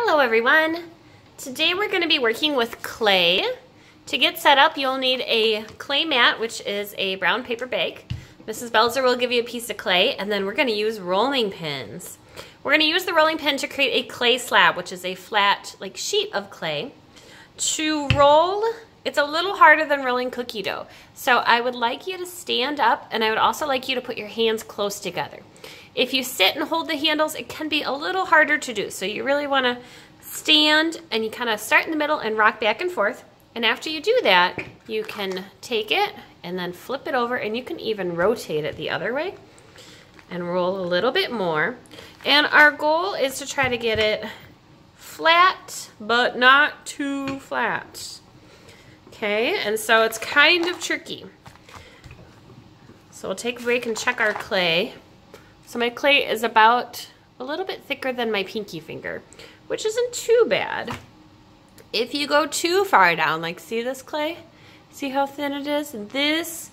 Hello everyone! Today we're going to be working with clay. To get set up, you'll need a clay mat, which is a brown paper bag. Mrs. Belzer will give you a piece of clay, and then we're going to use rolling pins. We're going to use the rolling pin to create a clay slab, which is a flat sheet of clay. To roll, it's a little harder than rolling cookie dough. So I would like you to stand up, and I would also like you to put your hands close together. If you sit and hold the handles, it can be a little harder to do. So you really want to stand and you kind of start in the middle and rock back and forth. And after you do that, you can take it and then flip it over, and you can even rotate it the other way and roll a little bit more. And our goal is to try to get it flat, but not too flat. Okay, and so it's kind of tricky. So we'll take a break and check our clay. So my clay is about a little bit thicker than my pinky finger, which isn't too bad. If you go too far down, like see this clay? See how thin it is? This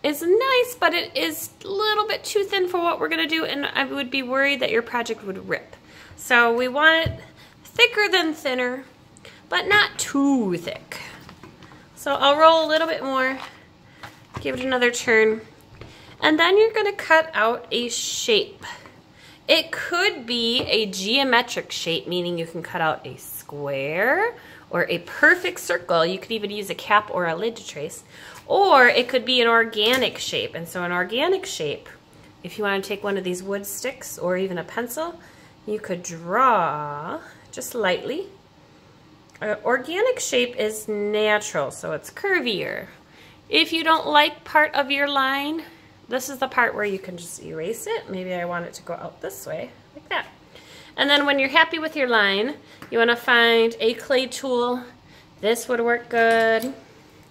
is nice, but it is a little bit too thin for what we're gonna do, and I would be worried that your project would rip. So we want it thicker than thinner, but not too thick. So I'll roll a little bit more, give it another turn. And then you're going to cut out a shape. It could be a geometric shape, meaning you can cut out a square or a perfect circle. You could even use a cap or a lid to trace. Or it could be an organic shape. And so an organic shape, if you want to take one of these wood sticks or even a pencil, you could draw just lightly. An organic shape is natural, so it's curvier. If you don't like part of your line, this is the part where you can just erase it. Maybe I want it to go out this way, like that. And then when you're happy with your line, you want to find a clay tool. This would work good.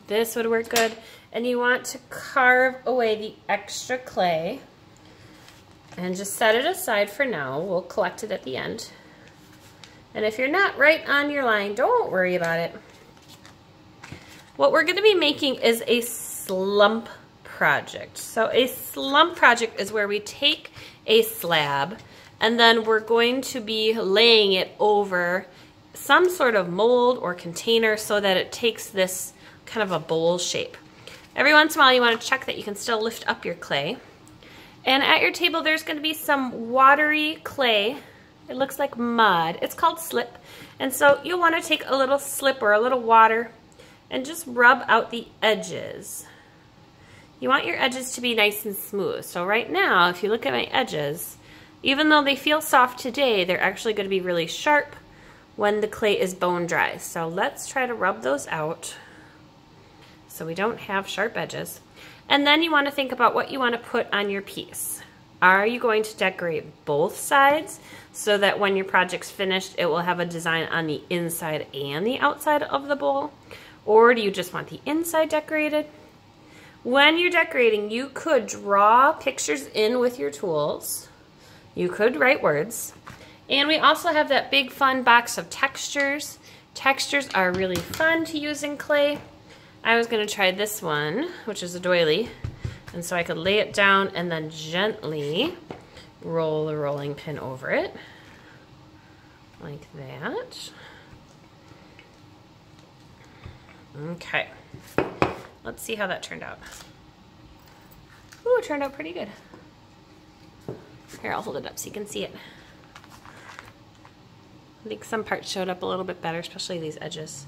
This would work good. And you want to carve away the extra clay and just set it aside for now. We'll collect it at the end. And if you're not right on your line, don't worry about it. What we're going to be making is a slump project. So a slump project is where we take a slab and then we're going to be laying it over some sort of mold or container so that it takes this kind of a bowl shape. Every once in a while you want to check that you can still lift up your clay. And at your table there's going to be some watery clay. It looks like mud. It's called slip. And so you'll want to take a little slip or a little water and just rub out the edges. You want your edges to be nice and smooth. So right now, if you look at my edges, even though they feel soft today, they're actually going to be really sharp when the clay is bone dry. So let's try to rub those out so we don't have sharp edges. And then you want to think about what you want to put on your piece. Are you going to decorate both sides so that when your project's finished, it will have a design on the inside and the outside of the bowl? Or do you just want the inside decorated? When you're decorating, you could draw pictures in with your tools. You could write words. And we also have that big fun box of textures. Textures are really fun to use in clay. I was going to try this one, which is a doily. And so I could lay it down and then gently roll a rolling pin over it. Like that. Okay. Let's see how that turned out. Ooh, it turned out pretty good. Here, I'll hold it up so you can see it. I think some parts showed up a little bit better, especially these edges.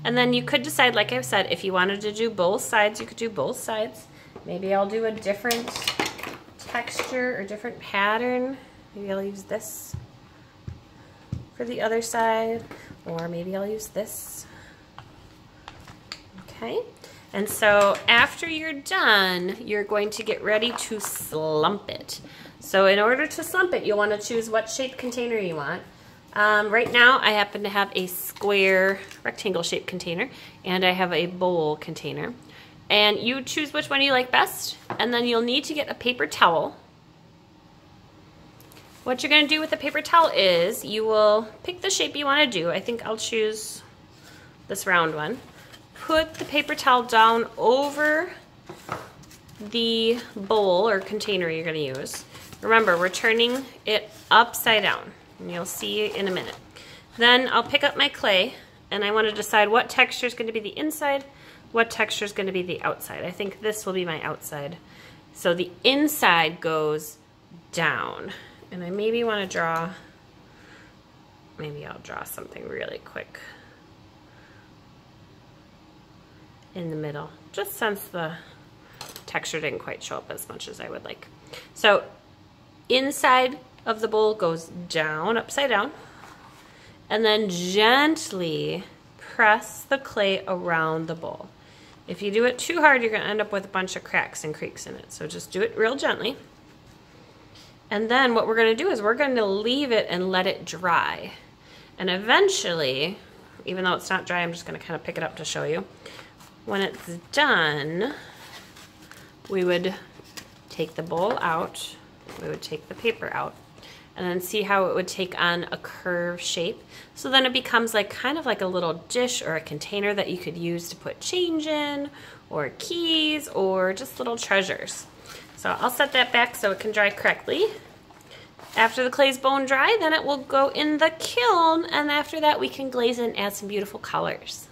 And then you could decide, like I've said, if you wanted to do both sides, you could do both sides. Maybe I'll do a different texture or different pattern. Maybe I'll use this for the other side, or maybe I'll use this. Okay. And so after you're done, you're going to get ready to slump it. So in order to slump it, you'll want to choose what shape container you want. Right now, I happen to have a square rectangle shaped container, and I have a bowl container. And you choose which one you like best, and then you'll need to get a paper towel. What you're going to do with the paper towel is you will pick the shape you want to do. I think I'll choose this round one. Put the paper towel down over the bowl or container you're going to use. Remember, we're turning it upside down, and you'll see in a minute. Then I'll pick up my clay, and I want to decide what texture is going to be the inside, what texture is going to be the outside. I think this will be my outside. So the inside goes down, and I maybe want to draw, maybe I'll draw something really quick in the middle, just since the texture didn't quite show up as much as I would like. So inside of the bowl goes down, upside down, and then gently press the clay around the bowl. If you do it too hard, you're going to end up with a bunch of cracks and creaks in it. So just do it real gently. And then what we're going to do is we're going to leave it and let it dry. And eventually, even though it's not dry, I'm just going to kind of pick it up to show you. When it's done, we would take the bowl out, we would take the paper out, and then see how it would take on a curved shape. So then it becomes like kind of like a little dish or a container that you could use to put change in, or keys, or just little treasures. So I'll set that back so it can dry correctly. After the clay's bone dry, then it will go in the kiln, and after that we can glaze it and add some beautiful colors.